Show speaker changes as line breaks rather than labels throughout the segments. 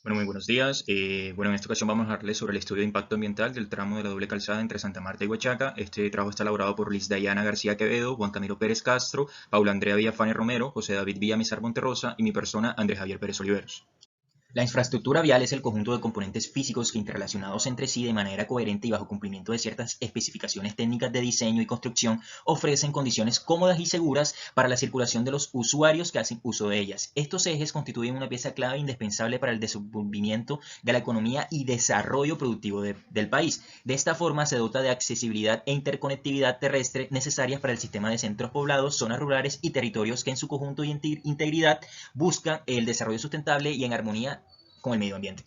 Bueno, muy buenos días. En esta ocasión vamos a hablarles sobre el estudio de impacto ambiental del tramo de la doble calzada entre Santa Marta y Huachaca. Este trabajo está elaborado por Liz Dayana García Quevedo, Juan Camilo Pérez Castro, Paula Andrea Villafane Romero, José David Villamizar Monterrosa y mi persona, Andrés Javier Pérez Oliveros. La infraestructura vial es el conjunto de componentes físicos que interrelacionados entre sí de manera coherente y bajo cumplimiento de ciertas especificaciones técnicas de diseño y construcción ofrecen condiciones cómodas y seguras para la circulación de los usuarios que hacen uso de ellas. Estos ejes constituyen una pieza clave indispensable para el desenvolvimiento de la economía y desarrollo productivo del país. De esta forma se dota de accesibilidad e interconectividad terrestre necesarias para el sistema de centros poblados, zonas rurales y territorios que en su conjunto y integridad buscan el desarrollo sustentable y en armonía con el medio ambiente.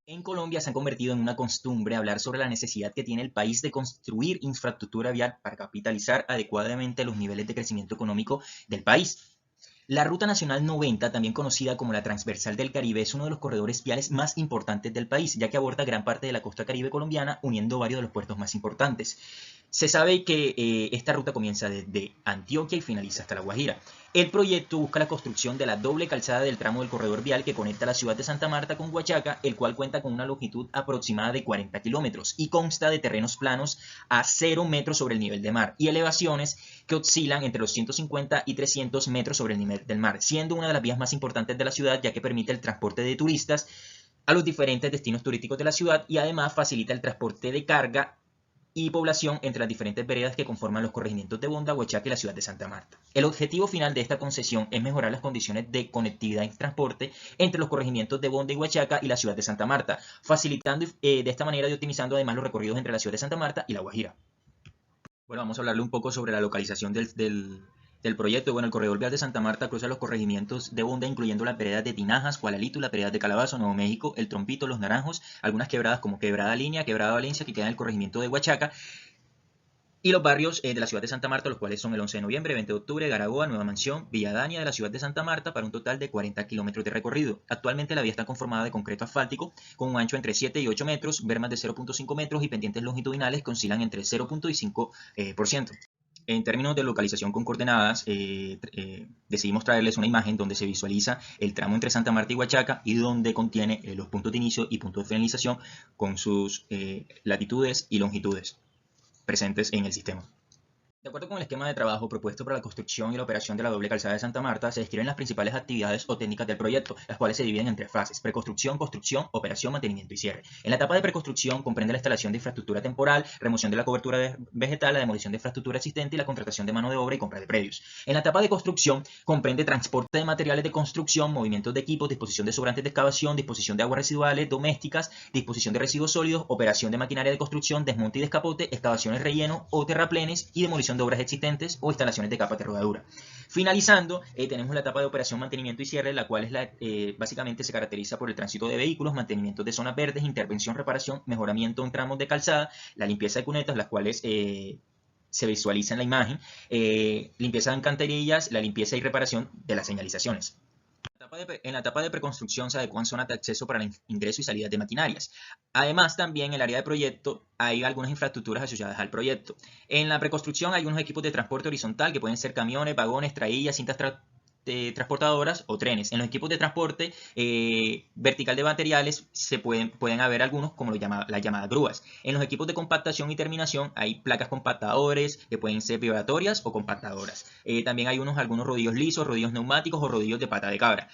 En Colombia se ha convertido en una costumbre hablar sobre la necesidad que tiene el país de construir infraestructura vial para capitalizar adecuadamente los niveles de crecimiento económico del país. La Ruta Nacional 90, también conocida como la Transversal del Caribe, es uno de los corredores viales más importantes del país, ya que aborda gran parte de la costa caribe colombiana, uniendo varios de los puertos más importantes. Se sabe que esta ruta comienza desde Antioquia y finaliza hasta La Guajira. El proyecto busca la construcción de la doble calzada del tramo del corredor vial que conecta la ciudad de Santa Marta con Huachaca, el cual cuenta con una longitud aproximada de 40 kilómetros y consta de terrenos planos a 0 metros sobre el nivel del mar y elevaciones que oscilan entre los 150 y 300 metros sobre el nivel del mar, siendo una de las vías más importantes de la ciudad ya que permite el transporte de turistas a los diferentes destinos turísticos de la ciudad y además facilita el transporte de carga y población entre las diferentes veredas que conforman los corregimientos de Bonda, Huachaca y la ciudad de Santa Marta. El objetivo final de esta concesión es mejorar las condiciones de conectividad y transporte entre los corregimientos de Bonda y Huachaca y la ciudad de Santa Marta, facilitando de esta manera y optimizando además los recorridos entre la ciudad de Santa Marta y La Guajira. Bueno, vamos a hablarle un poco sobre la localización del proyecto. Bueno, el corredor vial de Santa Marta cruza los corregimientos de Bonda, incluyendo las veredas de Tinajas, Cualalitu, las veredas de Calabazo, Nuevo México, El Trompito, Los Naranjos, algunas quebradas como Quebrada Línea, Quebrada Valencia, que quedan en el corregimiento de Huachaca, y los barrios de la ciudad de Santa Marta, los cuales son el 11 de noviembre, 20 de octubre, Garagoa, Nueva Mansión, Villadania de la ciudad de Santa Marta, para un total de 40 kilómetros de recorrido. Actualmente la vía está conformada de concreto asfáltico, con un ancho entre 7 y 8 metros, bermas de 0.5 metros y pendientes longitudinales que oscilan entre 0.5%. En términos de localización con coordenadas, decidimos traerles una imagen donde se visualiza el tramo entre Santa Marta y Huachaca y donde contiene los puntos de inicio y puntos de finalización con sus latitudes y longitudes presentes en el sistema. De acuerdo con el esquema de trabajo propuesto para la construcción y la operación de la doble calzada de Santa Marta, se describen las principales actividades o técnicas del proyecto, las cuales se dividen en tres fases: preconstrucción, construcción, operación, mantenimiento y cierre. En la etapa de preconstrucción comprende la instalación de infraestructura temporal, remoción de la cobertura vegetal, la demolición de infraestructura existente y la contratación de mano de obra y compra de predios. En la etapa de construcción comprende transporte de materiales de construcción, movimientos de equipos, disposición de sobrantes de excavación, disposición de aguas residuales domésticas, disposición de residuos sólidos, operación de maquinaria de construcción, desmonte y descapote, excavaciones relleno o terraplenes y demolición de obras existentes o instalaciones de capas de rodadura. Finalizando, tenemos la etapa de operación, mantenimiento y cierre, la cual básicamente se caracteriza por el tránsito de vehículos, mantenimiento de zonas verdes, intervención, reparación, mejoramiento en tramos de calzada, la limpieza de cunetas, las cuales se visualiza en la imagen, limpieza de alcantarillas, la limpieza y reparación de las señalizaciones. En la etapa de preconstrucción se adecuan zonas de acceso para el ingreso y salida de maquinarias. Además, también en el área de proyecto hay algunas infraestructuras asociadas al proyecto. En la preconstrucción hay unos equipos de transporte horizontal que pueden ser camiones, vagones, traillas, cintas transportadoras o trenes. En los equipos de transporte vertical de materiales pueden haber algunos como las llamadas grúas. En los equipos de compactación y terminación hay placas compactadores que pueden ser vibratorias o compactadoras. También hay algunos rodillos lisos, rodillos neumáticos o rodillos de pata de cabra.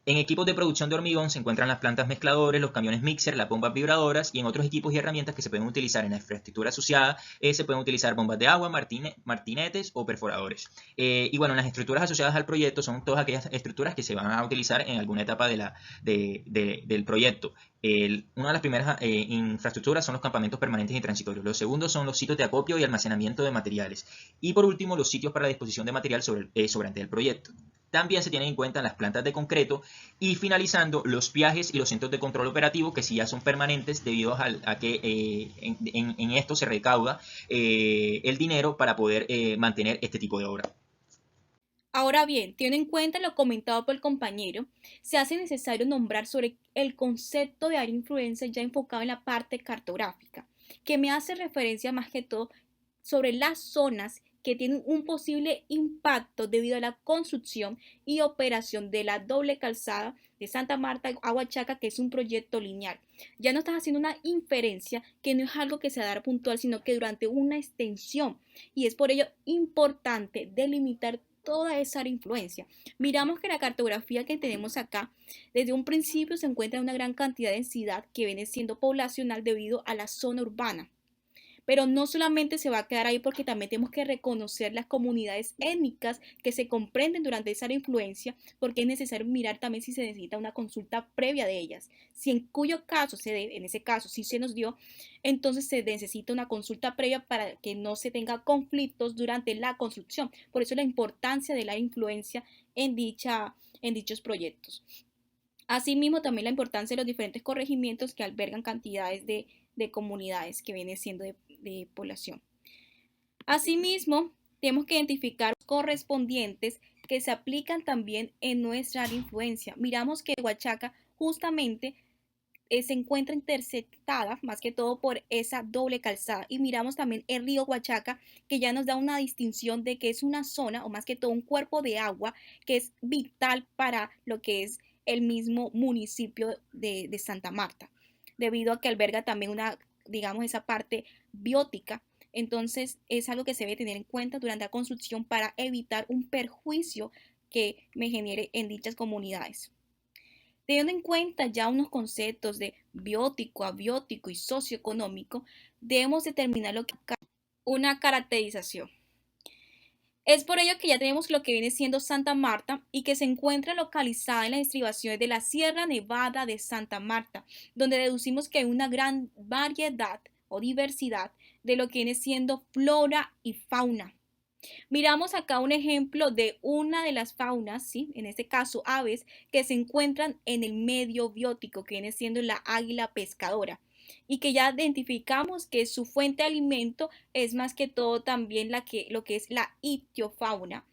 En equipos de producción de hormigón se encuentran las plantas mezcladores, los camiones mixer, las bombas vibradoras y en otros equipos y herramientas que se pueden utilizar en la infraestructura asociada se pueden utilizar bombas de agua, martinetes o perforadores. Y bueno, las estructuras asociadas al proyecto son todas aquellas estructuras que se van a utilizar en alguna etapa del proyecto. Una de las primeras infraestructuras son los campamentos permanentes y transitorios. Los segundos son los sitios de acopio y almacenamiento de materiales. Y por último, los sitios para la disposición de material sobrante el proyecto. También se tienen en cuenta las plantas de concreto y finalizando los viajes y los centros de control operativo que sí ya son permanentes debido a que en esto se recauda el dinero para poder mantener este tipo de obra.
Ahora bien, teniendo en cuenta lo comentado por el compañero, se hace necesario nombrar sobre el concepto de área de influencia ya enfocado en la parte cartográfica, que me hace referencia más que todo sobre las zonas que tienen un posible impacto debido a la construcción y operación de la doble calzada de Santa Marta a Huachaca, que es un proyecto lineal. Ya no estás haciendo una inferencia que no es algo que se dará puntual, sino que durante una extensión. Y es por ello importante delimitar toda esa área de influencia. Miramos que la cartografía que tenemos acá, desde un principio se encuentra una gran cantidad de densidad que viene siendo poblacional debido a la zona urbana. Pero no solamente se va a quedar ahí, porque también tenemos que reconocer las comunidades étnicas que se comprenden durante esa influencia, porque es necesario mirar también si se necesita una consulta previa de ellas. Si en cuyo caso en ese caso sí se nos dio, entonces se necesita una consulta previa para que no se tenga conflictos durante la construcción. Por eso la importancia de la influencia en dichos proyectos. Asimismo, también la importancia de los diferentes corregimientos que albergan cantidades de comunidades que viene siendo de población. Asimismo, tenemos que identificar los correspondientes que se aplican también en nuestra área de influencia. Miramos que Huachaca justamente se encuentra intersectada más que todo por esa doble calzada, y miramos también el río Huachaca, que ya nos da una distinción de que es una zona, o más que todo un cuerpo de agua que es vital para lo que es el mismo municipio de Santa Marta, debido a que alberga también digamos, esa parte biótica. Entonces es algo que se debe tener en cuenta durante la construcción para evitar un perjuicio que me genere en dichas comunidades. Teniendo en cuenta ya unos conceptos de biótico, abiótico y socioeconómico, debemos determinar lo que es una caracterización. Es por ello que ya tenemos lo que viene siendo Santa Marta, y que se encuentra localizada en las estribaciones de la Sierra Nevada de Santa Marta, donde deducimos que hay una gran variedad o diversidad de lo que viene siendo flora y fauna. Miramos acá un ejemplo de una de las faunas, ¿sí? En este caso aves, que se encuentran en el medio biótico, que viene siendo la águila pescadora, y que ya identificamos que su fuente de alimento es más que todo también lo que es la ictiofauna.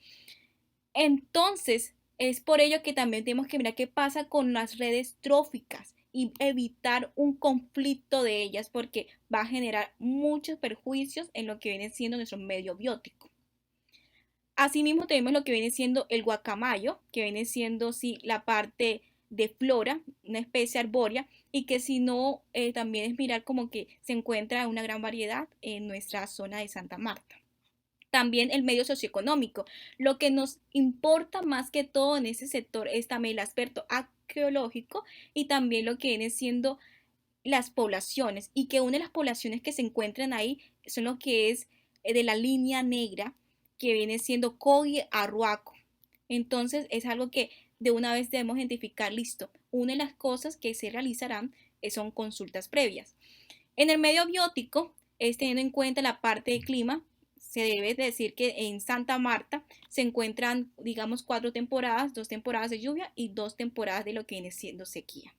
Entonces, es por ello que también tenemos que mirar qué pasa con las redes tróficas y evitar un conflicto de ellas, porque va a generar muchos perjuicios en lo que viene siendo nuestro medio biótico. Asimismo, tenemos lo que viene siendo el guacamayo, que viene siendo sí, la parte de flora, una especie arbórea, y que si no, también es mirar como que se encuentra una gran variedad en nuestra zona de Santa Marta. También el medio socioeconómico. Lo que nos importa más que todo en ese sector es también el aspecto arqueológico, y también lo que viene siendo las poblaciones, y que una de las poblaciones que se encuentran ahí son lo que es de la línea negra, que viene siendo Cogi Arhuaco. Entonces es algo que de una vez debemos identificar, listo. Una de las cosas que se realizarán son consultas previas. En el medio biótico, teniendo en cuenta la parte de clima, se debe decir que en Santa Marta se encuentran, digamos, 4 temporadas, 2 temporadas de lluvia y 2 temporadas de lo que viene siendo sequía.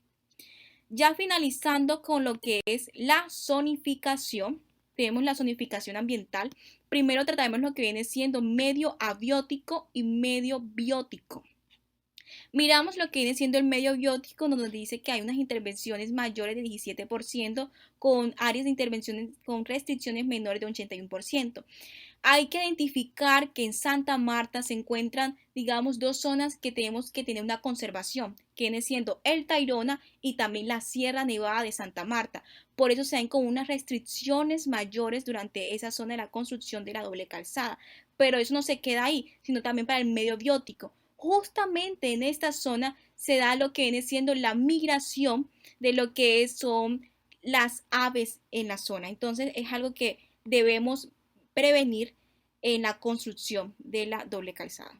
Ya finalizando con lo que es la zonificación, tenemos la zonificación ambiental. Primero trataremos lo que viene siendo medio abiótico y medio biótico. Miramos lo que viene siendo el medio biótico, donde nos dice que hay unas intervenciones mayores de 17%, con áreas de intervenciones con restricciones menores de 81%. Hay que identificar que en Santa Marta se encuentran, digamos, 2 zonas que tenemos que tener una conservación, que viene siendo el Tayrona y también la Sierra Nevada de Santa Marta. Por eso se dan con unas restricciones mayores durante esa zona de la construcción de la doble calzada. Pero eso no se queda ahí, sino también para el medio biótico. Justamente en esta zona se da lo que viene siendo la migración de lo que son las aves en la zona. Entonces es algo que debemos prevenir en la construcción de la doble calzada.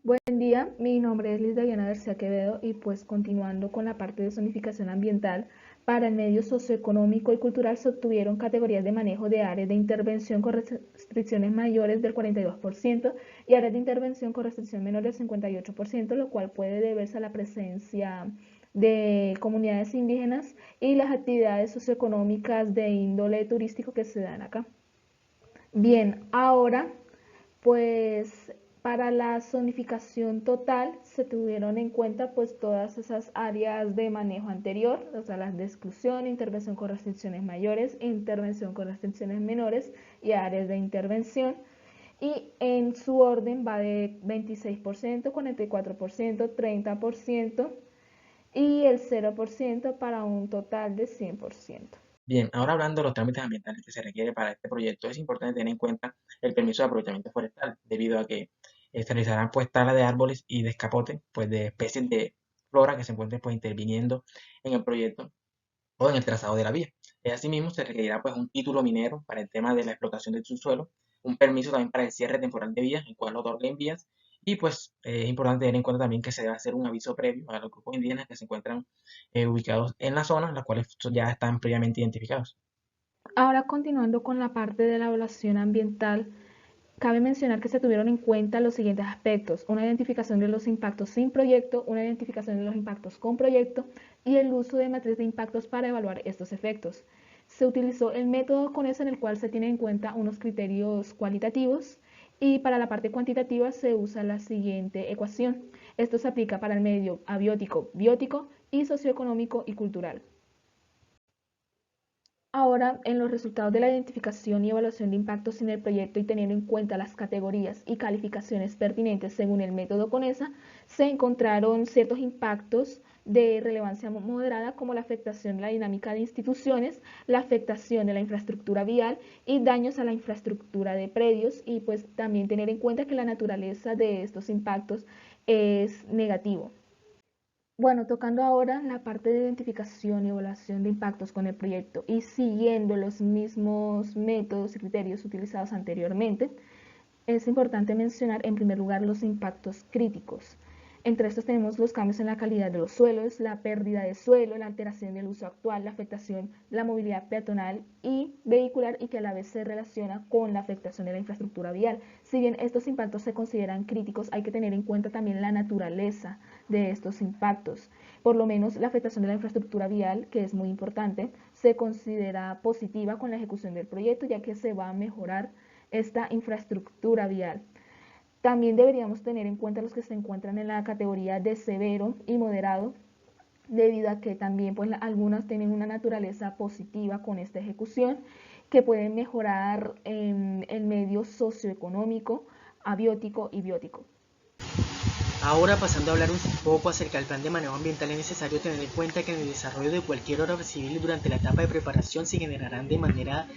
Buen día, mi nombre es Liz Diana García Quevedo, y pues continuando con la parte de zonificación ambiental, para el medio socioeconómico y cultural se obtuvieron categorías de manejo de áreas de intervención con restricciones mayores del 42% y áreas de intervención con restricción menor del 58%, lo cual puede deberse a la presencia de comunidades indígenas y las actividades socioeconómicas de índole turístico que se dan acá. Bien, ahora pues para la zonificación total se tuvieron en cuenta pues todas esas áreas de manejo anterior, o sea, las de exclusión, intervención con restricciones mayores, intervención con restricciones menores y áreas de intervención. y en su orden va de 26%, 44%, 30% y el 0% para un total de 100%.
Bien, ahora hablando de los trámites ambientales que se requiere para este proyecto, es importante tener en cuenta el permiso de aprovechamiento forestal, debido a que se realizarán pues talas de árboles y descapote pues de especies de flora que se encuentren pues interviniendo en el proyecto o en el trazado de la vía. Asimismo, se requerirá pues un título minero para el tema de la explotación del subsuelo, un permiso también para el cierre temporal de vías, el cual lo otorguen vías, y pues es importante tener en cuenta también que se debe hacer un aviso previo a los grupos indígenas que se encuentran ubicados en la zona, las cuales ya están previamente identificados.
Ahora continuando con la parte de la evaluación ambiental, cabe mencionar que se tuvieron en cuenta los siguientes aspectos: una identificación de los impactos sin proyecto, una identificación de los impactos con proyecto y el uso de matriz de impactos para evaluar estos efectos. Se utilizó el método CONESA, en el cual se tienen en cuenta unos criterios cualitativos, y para la parte cuantitativa se usa la siguiente ecuación. Esto se aplica para el medio abiótico, biótico y socioeconómico y cultural. Ahora, en los resultados de la identificación y evaluación de impactos en el proyecto y teniendo en cuenta las categorías y calificaciones pertinentes según el método CONESA, se encontraron ciertos impactos de relevancia moderada, como la afectación de la dinámica de instituciones, la afectación de la infraestructura vial y daños a la infraestructura de predios, y pues también tener en cuenta que la naturaleza de estos impactos es negativo. Bueno, tocando ahora la parte de identificación y evaluación de impactos con el proyecto y siguiendo los mismos métodos y criterios utilizados anteriormente, es importante mencionar en primer lugar los impactos críticos. Entre estos tenemos los cambios en la calidad de los suelos, la pérdida de suelo, la alteración del uso actual, la afectación de la movilidad peatonal y vehicular, y que a la vez se relaciona con la afectación de la infraestructura vial. Si bien estos impactos se consideran críticos, hay que tener en cuenta también la naturaleza de estos impactos. Por lo menos la afectación de la infraestructura vial, que es muy importante, se considera positiva con la ejecución del proyecto, ya que se va a mejorar esta infraestructura vial. También deberíamos tener en cuenta los que se encuentran en la categoría de severo y moderado, debido a que también pues algunas tienen una naturaleza positiva con esta ejecución, que pueden mejorar el medio socioeconómico, abiótico y biótico.
Ahora, pasando a hablar un poco acerca del plan de manejo ambiental, es necesario tener en cuenta que en el desarrollo de cualquier obra civil durante la etapa de preparación se generarán de manera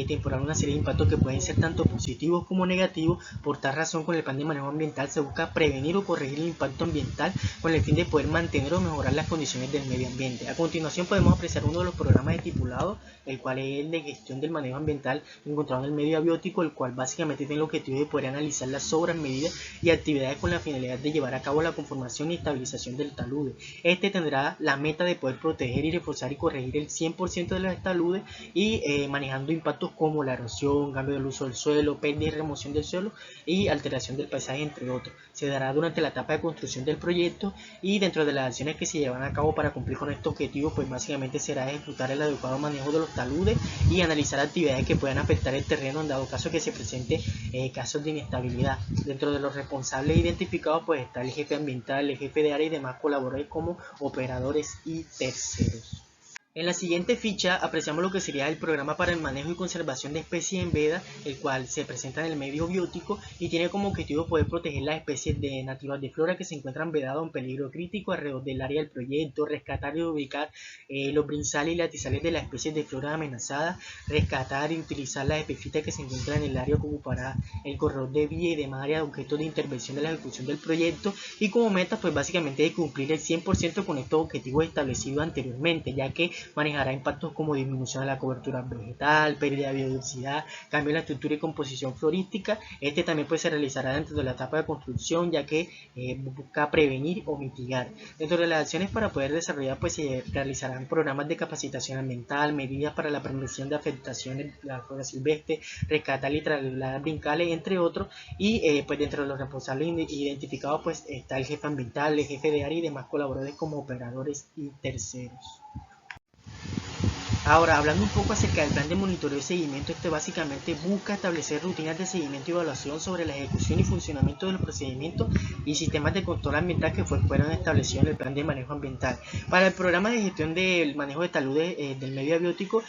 temporal una serie de impactos que pueden ser tanto positivos como negativos. Por tal razón, con el plan de manejo ambiental se busca prevenir o corregir el impacto ambiental con el fin de poder mantener o mejorar las condiciones del medio ambiente. A continuación podemos apreciar uno de los programas estipulados, el cual es el de gestión del manejo ambiental encontrado en el medio abiótico, el cual básicamente tiene el objetivo de poder analizar las obras, medidas y actividades con la finalidad de llevar a cabo la conformación y estabilización del talude. Este tendrá la meta de poder proteger y reforzar y corregir el 100% de los taludes y manejando impactos como la erosión, cambio del uso del suelo, pérdida y remoción del suelo y alteración del paisaje, entre otros. Se dará durante la etapa de construcción del proyecto, y dentro de las acciones que se llevan a cabo para cumplir con este objetivo, pues básicamente será ejecutar el adecuado manejo de los taludes y analizar actividades que puedan afectar el terreno en dado caso que se presente casos de inestabilidad. Dentro de los responsables identificados pues está el jefe ambiental, el jefe de área y demás colaboradores como operadores y terceros. En la siguiente ficha apreciamos lo que sería el programa para el manejo y conservación de especies en veda, el cual se presenta en el medio biótico y tiene como objetivo poder proteger las especies nativas de flora que se encuentran vedadas en peligro crítico alrededor del área del proyecto, rescatar y ubicar los brinzales y latizales de las especies de flora amenazadas, rescatar y utilizar las epifitas que se encuentran en el área que ocupará el corredor de vía y demás áreas de objetos de intervención de la ejecución del proyecto, y como meta pues básicamente de cumplir el 100% con estos objetivos establecidos anteriormente, ya que manejará impactos como disminución de la cobertura vegetal, pérdida de biodiversidad, cambio en la estructura y composición florística. Este también pues se realizará dentro de la etapa de construcción, ya que busca prevenir o mitigar. Dentro de las acciones para poder desarrollar pues se realizarán programas de capacitación ambiental, medidas para la prevención de afectaciones de la flora silvestre, rescatar y trasladar brincales, entre otros, y pues dentro de los responsables identificados pues está el jefe ambiental, el jefe de área y demás colaboradores como operadores y terceros. Ahora, hablando un poco acerca del plan de monitoreo y seguimiento, este básicamente busca establecer rutinas de seguimiento y evaluación sobre la ejecución y funcionamiento de los procedimientos y sistemas de control ambiental que fueron establecidos en el plan de manejo ambiental. Para el programa de gestión del manejo de salud del medio abiótico,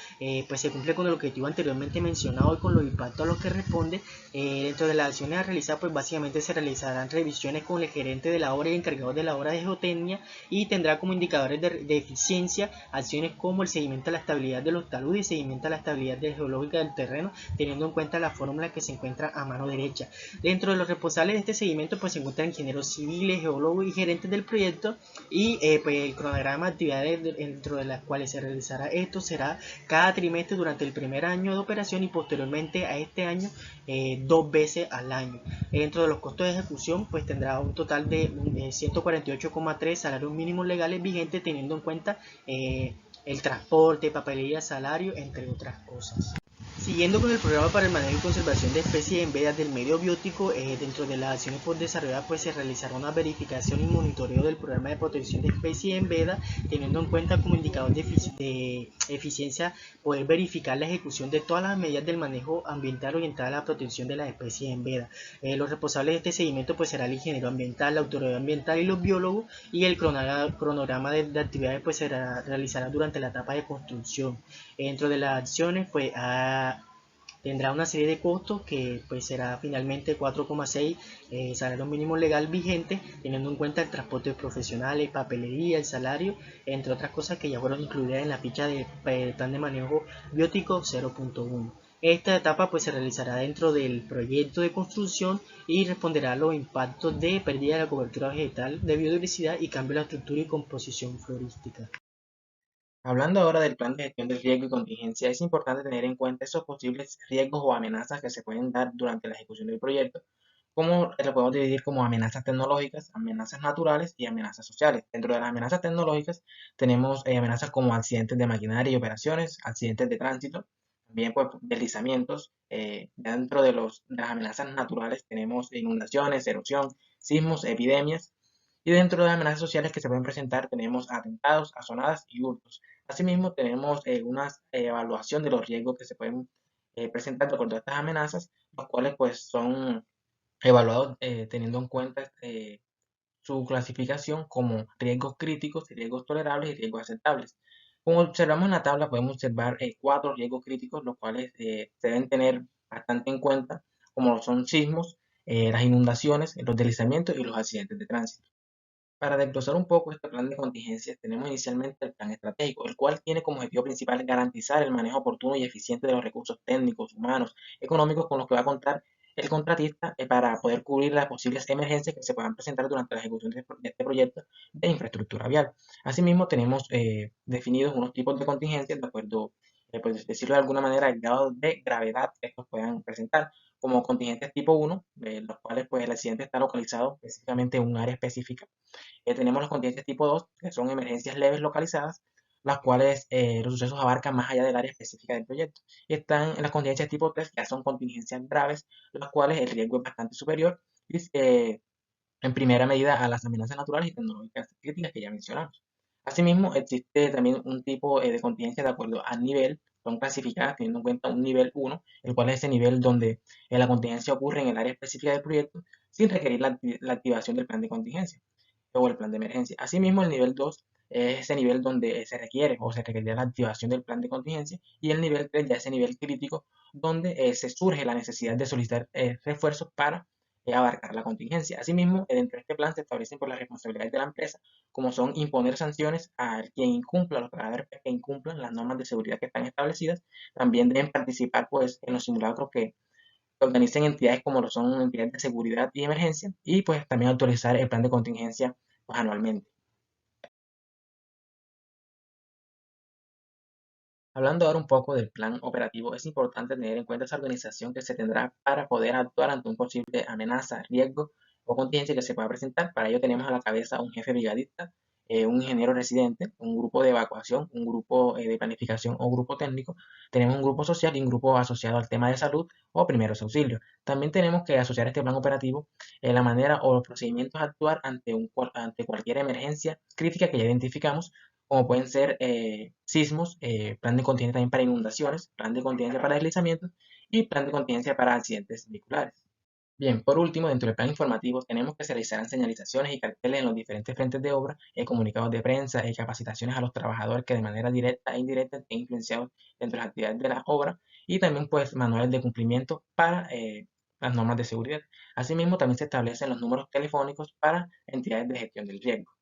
pues se cumple con el objetivo anteriormente mencionado y con los impactos a los que responde. Dentro de las acciones a realizar, pues básicamente se realizarán revisiones con el gerente de la obra y encargado de la obra de geotecnia, y tendrá como indicadores de eficiencia acciones como el seguimiento a la estabilidad de los taludes y seguimiento a la estabilidad geológica del terreno, teniendo en cuenta la fórmula que se encuentra a mano derecha. Dentro de los responsables de este seguimiento pues se encuentran ingenieros civiles, geólogos y gerentes del proyecto, y pues el cronograma de actividades dentro de las cuales se realizará esto será cada trimestre durante el primer año de operación y posteriormente a este año 2 veces al año. Dentro de los costos de ejecución pues tendrá un total de 148,3 salarios mínimos legales vigentes, teniendo en cuenta el transporte, papelería, salario, entre otras cosas. Siguiendo con el programa para el manejo y conservación de especies en vedas del medio biótico, dentro de las acciones por desarrollar pues se realizará una verificación y monitoreo del programa de protección de especies en veda, teniendo en cuenta como indicador de eficiencia poder verificar la ejecución de todas las medidas del manejo ambiental orientada a la protección de las especies en veda. Los responsables de este seguimiento pues será el ingeniero ambiental, la autoridad ambiental y los biólogos, y el cronograma de actividades pues se realizará durante la etapa de construcción. Dentro de las acciones pues tendrá una serie de costos que pues será finalmente 4,6 salario mínimo legal vigente, teniendo en cuenta el transporte de profesionales, papelería, el salario, entre otras cosas que ya fueron incluidas en la ficha del plan de manejo biótico 0.1. Esta etapa pues se realizará dentro del proyecto de construcción y responderá a los impactos de pérdida de la cobertura vegetal, de biodiversidad y cambio de la estructura y composición florística.
Hablando ahora del plan de gestión del riesgo y contingencia, es importante tener en cuenta esos posibles riesgos o amenazas que se pueden dar durante la ejecución del proyecto, como lo podemos dividir como amenazas tecnológicas, amenazas naturales y amenazas sociales. Dentro de las amenazas tecnológicas tenemos amenazas como accidentes de maquinaria y operaciones, accidentes de tránsito, también pues deslizamientos. Dentro de las amenazas naturales tenemos inundaciones, erosión, sismos, epidemias. Y dentro de las amenazas sociales que se pueden presentar tenemos atentados, azonadas y hurtos. Asimismo, tenemos una evaluación de los riesgos que se pueden presentar de acuerdo a estas amenazas, los cuales pues son evaluados teniendo en cuenta su clasificación como riesgos críticos, riesgos tolerables y riesgos aceptables. Como observamos en la tabla, podemos observar 4 riesgos críticos, los cuales se deben tener bastante en cuenta, como son sismos, las inundaciones, los deslizamientos y los accidentes de tránsito. Para desglosar un poco este plan de contingencias, tenemos inicialmente el plan estratégico, el cual tiene como objetivo principal garantizar el manejo oportuno y eficiente de los recursos técnicos, humanos, económicos con los que va a contar el contratista para poder cubrir las posibles emergencias que se puedan presentar durante la ejecución de este proyecto de infraestructura vial. Asimismo, tenemos definidos unos tipos de contingencias de acuerdo, por decirlo de alguna manera, el grado de gravedad que estos puedan presentar, como contingentes tipo 1, los cuales pues el accidente está localizado específicamente en un área específica. Tenemos los contingentes tipo 2, que son emergencias leves localizadas, las cuales los sucesos abarcan más allá del área específica del proyecto. Y están en las contingencias tipo 3, que ya son contingencias graves, las cuales el riesgo es bastante superior y en primera medida a las amenazas naturales y tecnológicas críticas que ya mencionamos. Asimismo, existe también un tipo de contingencia de acuerdo al nivel, son clasificadas teniendo en cuenta un nivel 1, el cual es ese nivel donde la contingencia ocurre en el área específica del proyecto sin requerir la activación del plan de contingencia o el plan de emergencia. Asimismo, el nivel 2 es ese nivel donde se requiere o se requería la activación del plan de contingencia, y el nivel 3 ya es ese nivel crítico donde se surge la necesidad de solicitar refuerzos para abarcar la contingencia. Asimismo, dentro de este plan se establecen por las responsabilidades de la empresa, como son imponer sanciones a quien incumpla, a los trabajadores que incumplan las normas de seguridad que están establecidas. También deben participar pues en los simulacros que organicen entidades como lo son entidades de seguridad y emergencia, y pues también autorizar el plan de contingencia pues, anualmente. Hablando ahora un poco del plan operativo, es importante tener en cuenta esa organización que se tendrá para poder actuar ante un posible amenaza, riesgo o contingencia que se pueda presentar. Para ello tenemos a la cabeza un jefe brigadista, un ingeniero residente, un grupo de evacuación, un grupo de planificación o grupo técnico. Tenemos un grupo social y un grupo asociado al tema de salud o primeros auxilios. También tenemos que asociar este plan operativo la manera o los procedimientos a actuar ante cualquier emergencia crítica que ya identificamos, como pueden ser sismos, plan de contingencia también para inundaciones, plan de contingencia para deslizamientos y plan de contingencia para accidentes vehiculares. Bien, por último, dentro del plan informativo tenemos que se realizarán señalizaciones y carteles en los diferentes frentes de obra, comunicados de prensa, capacitaciones a los trabajadores que de manera directa e indirecta estén influenciados dentro de las actividades de la obra y también pues manuales de cumplimiento para las normas de seguridad. Asimismo, también se establecen los números telefónicos para entidades de gestión del riesgo.